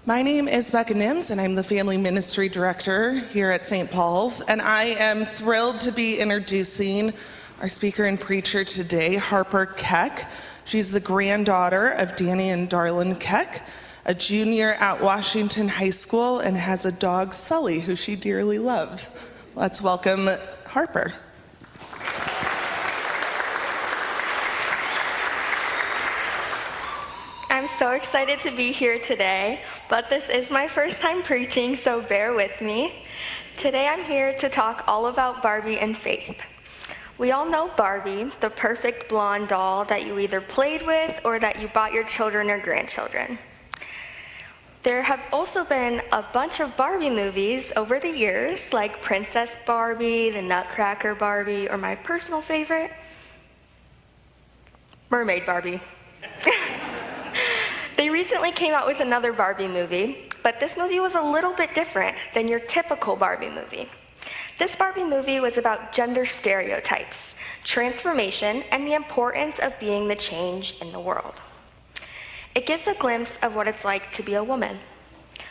My name is Becca Nims, and I'm the Family Ministry Director here at St. Paul's, and I am thrilled to be introducing our speaker and preacher today, Harper Keck. She's the granddaughter of Danny and Darlene Keck, a junior at Washington High School, and has a dog, Sully, who she dearly loves. Let's welcome Harper. I'm so excited to be here today, but this is my first time preaching, so bear with me. Today I'm here to talk all about Barbie and faith. We all know Barbie, the perfect blonde doll that you either played with or that you bought your children or grandchildren. There have also been a bunch of Barbie movies over the years, like Princess Barbie, the Nutcracker Barbie, or my personal favorite, Mermaid Barbie. They recently came out with another Barbie movie, but this movie was a little bit different than your typical Barbie movie. This Barbie movie was about gender stereotypes, transformation, and the importance of being the change in the world. It gives a glimpse of what it's like to be a woman,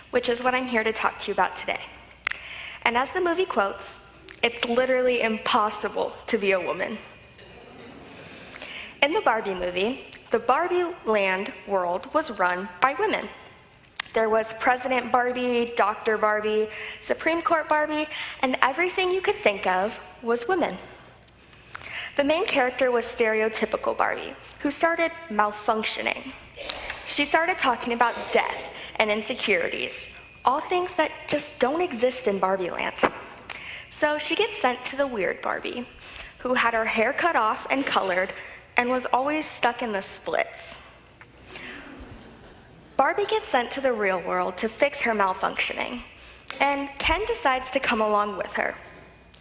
which is what I'm here to talk to you about today. And as the movie quotes, it's literally impossible to be a woman. In the Barbie movie, the Barbie land world was run by women. There was President Barbie, Dr. Barbie, Supreme Court Barbie, and everything you could think of was women. The main character was stereotypical Barbie, who started malfunctioning. She started talking about death and insecurities, all things that just don't exist in Barbie land. So she gets sent to the weird Barbie, who had her hair cut off and colored and was always stuck in the splits. Barbie gets sent to the real world to fix her malfunctioning, and Ken decides to come along with her.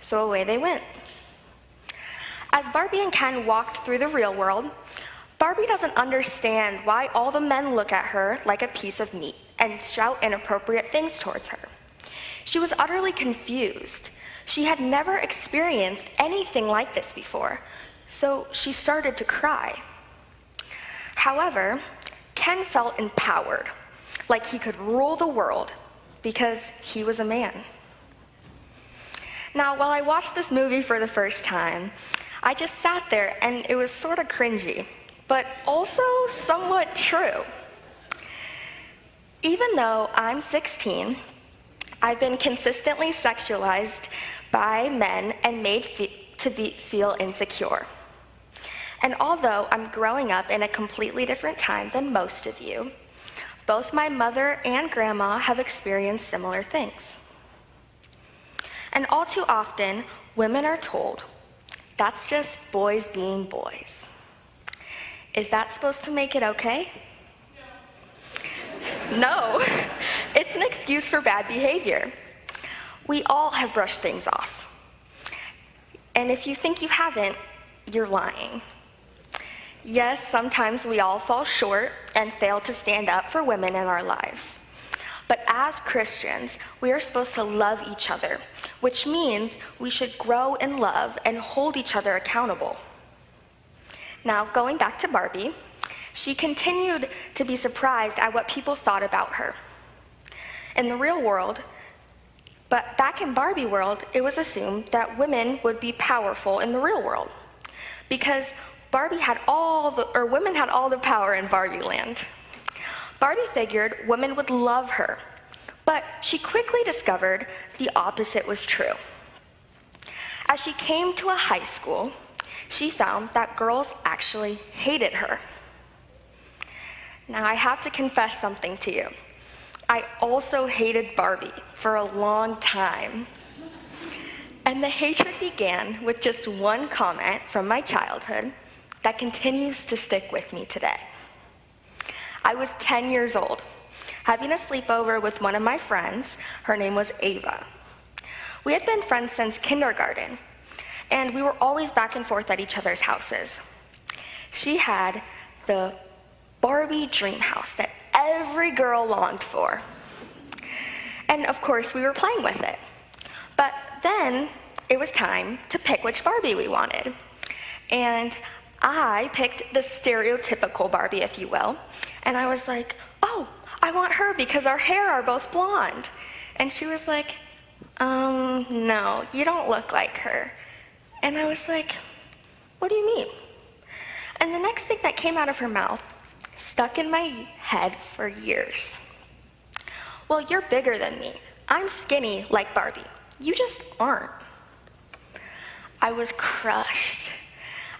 So away they went. As Barbie and Ken walked through the real world, Barbie doesn't understand why all the men look at her like a piece of meat and shout inappropriate things towards her. She was utterly confused. She had never experienced anything like this before, so she started to cry. However, Ken felt empowered, like he could rule the world because he was a man. Now, while I watched this movie for the first time, I just sat there and it was sort of cringy, but also somewhat true. Even though I'm 16, I've been consistently sexualized by men and made to feel insecure. And although I'm growing up in a completely different time than most of you, both my mother and grandma have experienced similar things. And all too often, women are told, that's just boys being boys. Is that supposed to make it okay? No, it's an excuse for bad behavior. We all have brushed things off. And if you think you haven't, you're lying. Yes, sometimes we all fall short and fail to stand up for women in our lives. But as Christians, we are supposed to love each other, which means we should grow in love and hold each other accountable. Now, going back to Barbie, she continued to be surprised at what people thought about her. In the real world, but back in Barbie world, it was assumed that women would be powerful in the real world because women had all the power in Barbie land. Barbie figured women would love her, but she quickly discovered the opposite was true. As she came to a high school, she found that girls actually hated her. Now, I have to confess something to you. I also hated Barbie for a long time. And the hatred began with just one comment from my childhood that continues to stick with me today. I was 10 years old, having a sleepover with one of my friends. Her name was Ava. We had been friends since kindergarten, and we were always back and forth at each other's houses. She had the Barbie dream house that every girl longed for. And of course, we were playing with it. But then it was time to pick which Barbie we wanted. And I picked the stereotypical Barbie, if you will. And I was like, oh, I want her because our hair are both blonde. And she was like, no, you don't look like her. And I was like, what do you mean? And the next thing that came out of her mouth stuck in my head for years. Well, you're bigger than me. I'm skinny like Barbie. You just aren't. I was crushed.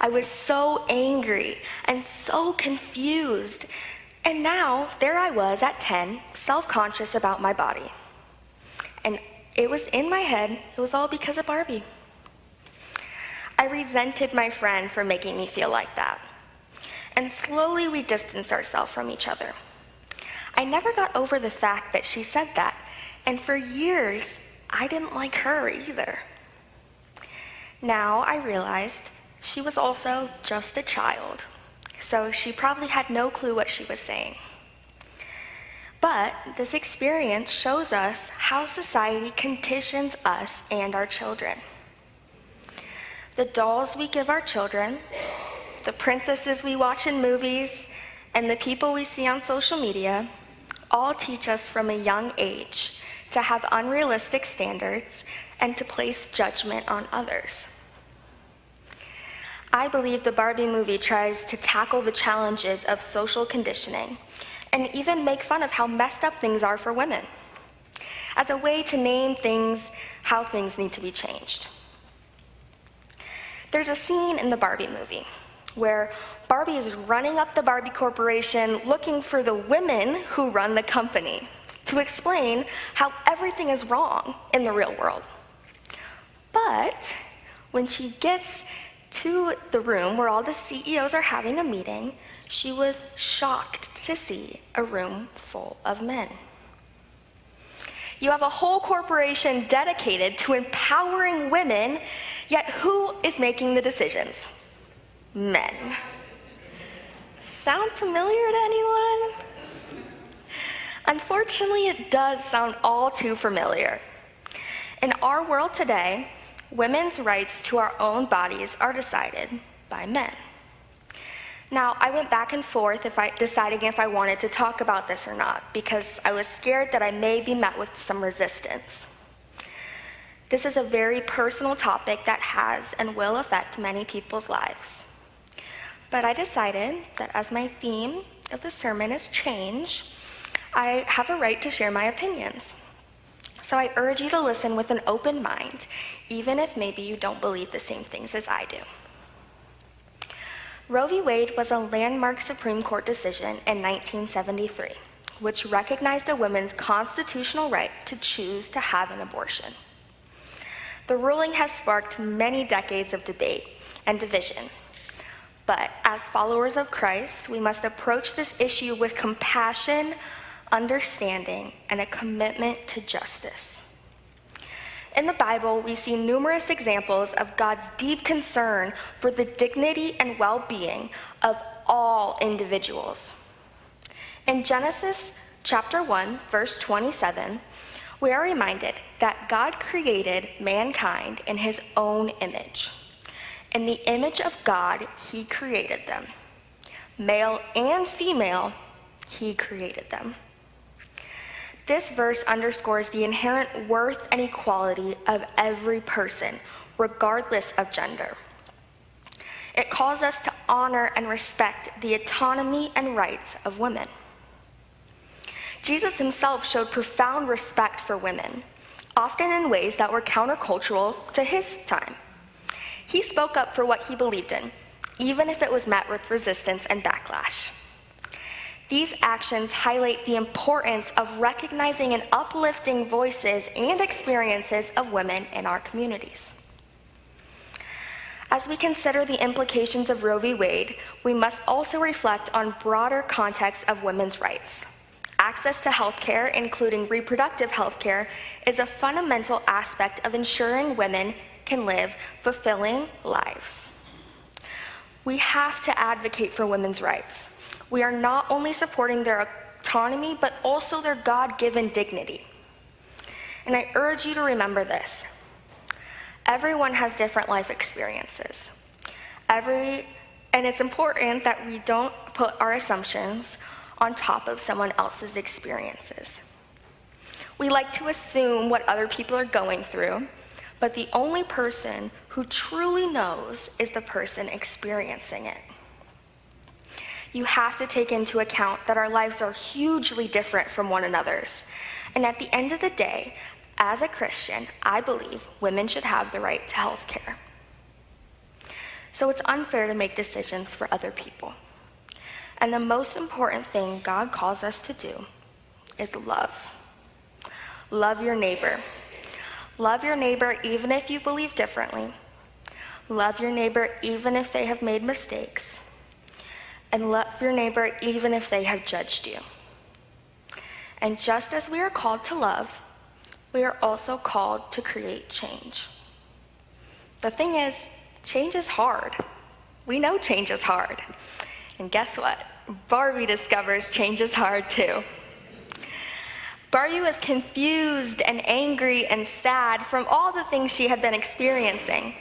I was so angry and so confused. And now, there I was at 10, self-conscious about my body. And it was in my head, it was all because of Barbie. I resented my friend for making me feel like that. And slowly we distanced ourselves from each other. I never got over the fact that she said that, and for years, I didn't like her either. Now I realized she was also just a child, so she probably had no clue what she was saying. But this experience shows us how society conditions us and our children. The dolls we give our children, the princesses we watch in movies, and the people we see on social media all teach us from a young age to have unrealistic standards and to place judgment on others. I believe the Barbie movie tries to tackle the challenges of social conditioning and even make fun of how messed up things are for women as a way to name things how things need to be changed. There's a scene in the Barbie movie where Barbie is running up the Barbie Corporation looking for the women who run the company to explain how everything is wrong in the real world. But when she gets to the room where all the CEOs are having a meeting, she was shocked to see a room full of men. You have a whole corporation dedicated to empowering women, yet who is making the decisions? Men. Sound familiar to anyone? Unfortunately, it does sound all too familiar. In our world today, women's rights to our own bodies are decided by men. Now, I went back and forth deciding if I wanted to talk about this or not, because I was scared that I may be met with some resistance. This is a very personal topic that has and will affect many people's lives. But I decided that as my theme of the sermon is change, I have a right to share my opinions. So I urge you to listen with an open mind, even if maybe you don't believe the same things as I do. Roe v. Wade was a landmark Supreme Court decision in 1973, which recognized a woman's constitutional right to choose to have an abortion. The ruling has sparked many decades of debate and division. But as followers of Christ, we must approach this issue with compassion, understanding, and a commitment to justice. In the Bible, we see numerous examples of God's deep concern for the dignity and well-being of all individuals. In Genesis chapter 1, verse 27, we are reminded that God created mankind in his own image. In the image of God, he created them. Male and female, he created them. This verse underscores the inherent worth and equality of every person, regardless of gender. It calls us to honor and respect the autonomy and rights of women. Jesus himself showed profound respect for women, often in ways that were countercultural to his time. He spoke up for what he believed in, even if it was met with resistance and backlash. These actions highlight the importance of recognizing and uplifting voices and experiences of women in our communities. As we consider the implications of Roe v. Wade, we must also reflect on broader contexts of women's rights. Access to health care, including reproductive health care, is a fundamental aspect of ensuring women can live fulfilling lives. We have to advocate for women's rights. We are not only supporting their autonomy, but also their God-given dignity. And I urge you to remember this. Everyone has different life experiences. And it's important that we don't put our assumptions on top of someone else's experiences. We like to assume what other people are going through, but the only person who truly knows is the person experiencing it. You have to take into account that our lives are hugely different from one another's. And at the end of the day, as a Christian, I believe women should have the right to health care. So it's unfair to make decisions for other people. And the most important thing God calls us to do is love. Love your neighbor. Love your neighbor even if you believe differently. Love your neighbor even if they have made mistakes. And love your neighbor even if they have judged you. And just as we are called to love, we are also called to create change. The thing is, change is hard. We know change is hard. And guess what? Barbie discovers change is hard too. Barbie was confused and angry and sad from all the things she had been experiencing.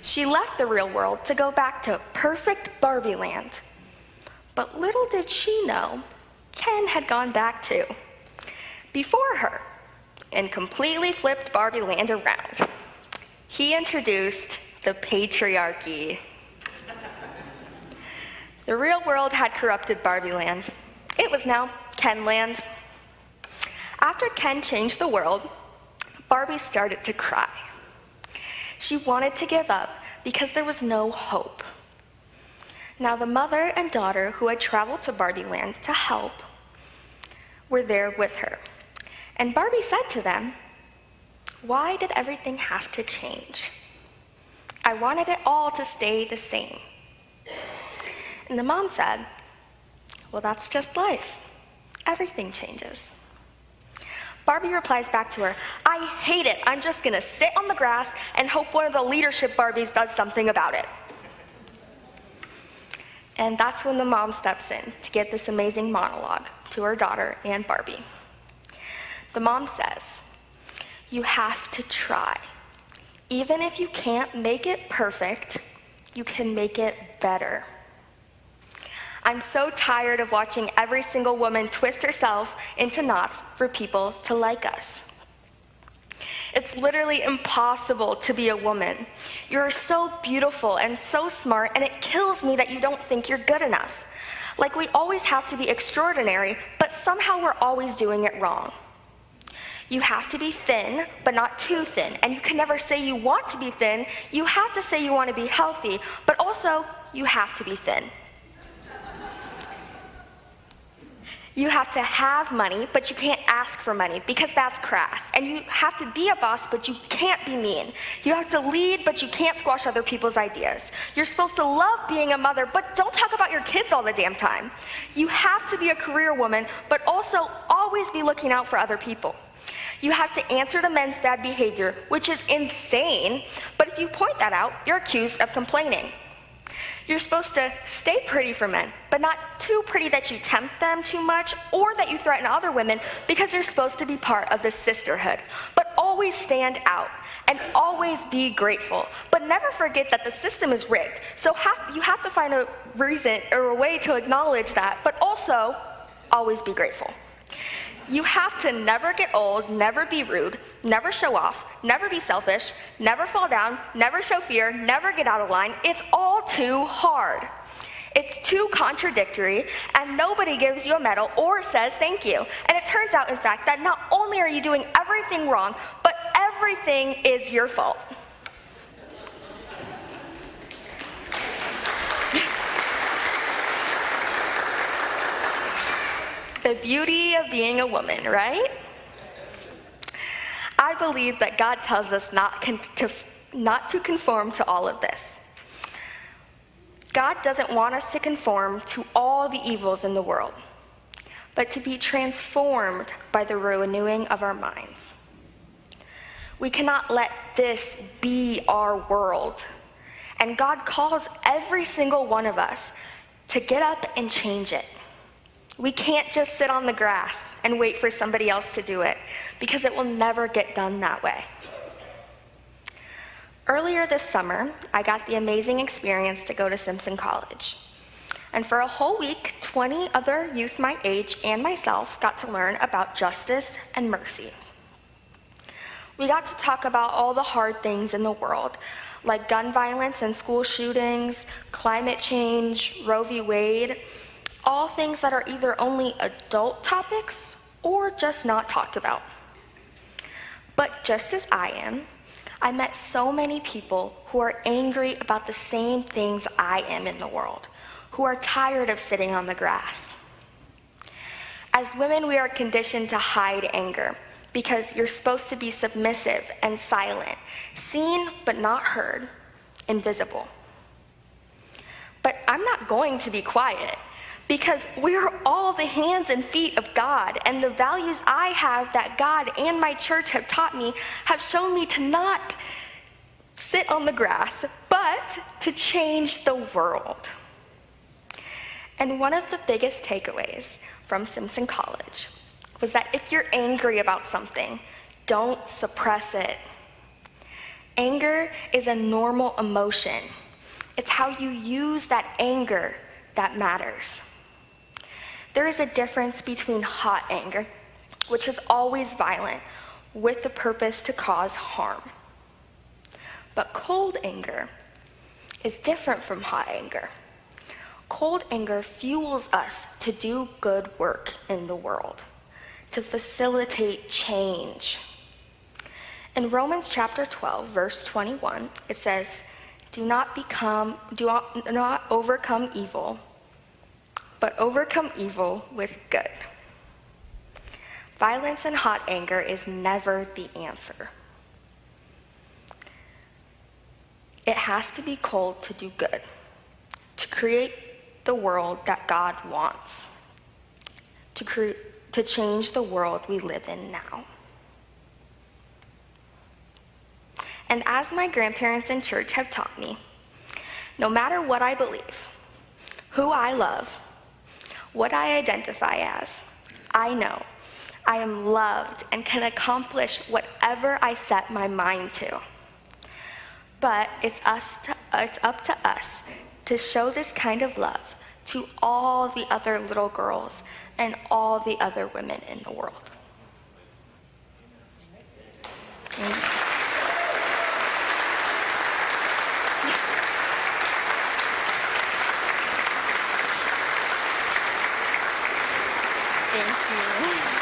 She left the real world to go back to perfect Barbie land. But little did she know, Ken had gone back too, before her, and completely flipped Barbie land around. He introduced the patriarchy. The real world had corrupted Barbie land. It was now Ken land. After Ken changed the world, Barbie started to cry. She wanted to give up because there was no hope. Now the mother and daughter who had traveled to Barbie land to help were there with her. And Barbie said to them, "Why did everything have to change? I wanted it all to stay the same." And the mom said, "Well, that's just life. Everything changes." Barbie replies back to her, "I hate it. I'm just gonna sit on the grass and hope one of the leadership Barbies does something about it." And that's when the mom steps in to get this amazing monologue to her daughter and Barbie. The mom says, "You have to try. Even if you can't make it perfect, you can make it better. I'm so tired of watching every single woman twist herself into knots for people to like us. It's literally impossible to be a woman. You're so beautiful and so smart, and it kills me that you don't think you're good enough. Like we always have to be extraordinary, but somehow we're always doing it wrong. You have to be thin, but not too thin, and you can never say you want to be thin. You have to say you want to be healthy, but also you have to be thin. You have to have money, but you can't ask for money because that's crass. And you have to be a boss, but you can't be mean. You have to lead, but you can't squash other people's ideas. You're supposed to love being a mother, but don't talk about your kids all the damn time. You have to be a career woman, but also always be looking out for other people. You have to answer to men's bad behavior, which is insane, but if you point that out, you're accused of complaining. You're supposed to stay pretty for men, but not too pretty that you tempt them too much or that you threaten other women, because you're supposed to be part of the sisterhood. But always stand out and always be grateful. But never forget that the system is rigged. So you have to find a reason or a way to acknowledge that, but also always be grateful. You have to never get old, never be rude, never show off, never be selfish, never fall down, never show fear, never get out of line. It's all too hard. It's too contradictory, and nobody gives you a medal or says thank you. And it turns out, in fact, that not only are you doing everything wrong, but everything is your fault. The beauty of being a woman, right? I believe that God tells us not to conform to all of this. God doesn't want us to conform to all the evils in the world, but to be transformed by the renewing of our minds. We cannot let this be our world. And God calls every single one of us to get up and change it. We can't just sit on the grass and wait for somebody else to do it, because it will never get done that way. Earlier this summer, I got the amazing experience to go to Simpson College. And for a whole week, 20 other youth my age and myself got to learn about justice and mercy. We got to talk about all the hard things in the world, like gun violence and school shootings, climate change, Roe v. Wade, all things that are either only adult topics or just not talked about. But just as I am, I met so many people who are angry about the same things I am in the world, who are tired of sitting on the grass. As women, we are conditioned to hide anger because you're supposed to be submissive and silent, seen but not heard, invisible. But I'm not going to be quiet because we're all the hands and feet of God, and the values I have that God and my church have taught me have shown me to not sit on the grass, but to change the world. And one of the biggest takeaways from Simpson College was that if you're angry about something, don't suppress it. Anger is a normal emotion. It's how you use that anger that matters. There is a difference between hot anger, which is always violent, with the purpose to cause harm. But cold anger is different from hot anger. Cold anger fuels us to do good work in the world, to facilitate change. In Romans chapter 12, verse 21, it says, do not overcome evil, but overcome evil with good. Violence and hot anger is never the answer. It has to be cold to do good, to create the world that God wants, to change the world we live in now. And as my grandparents in church have taught me, no matter what I believe, who I love, what I identify as, I know I am loved and can accomplish whatever I set my mind to. But it's up to us to show this kind of love to all the other little girls and all the other women in the world. Amen. Thank you.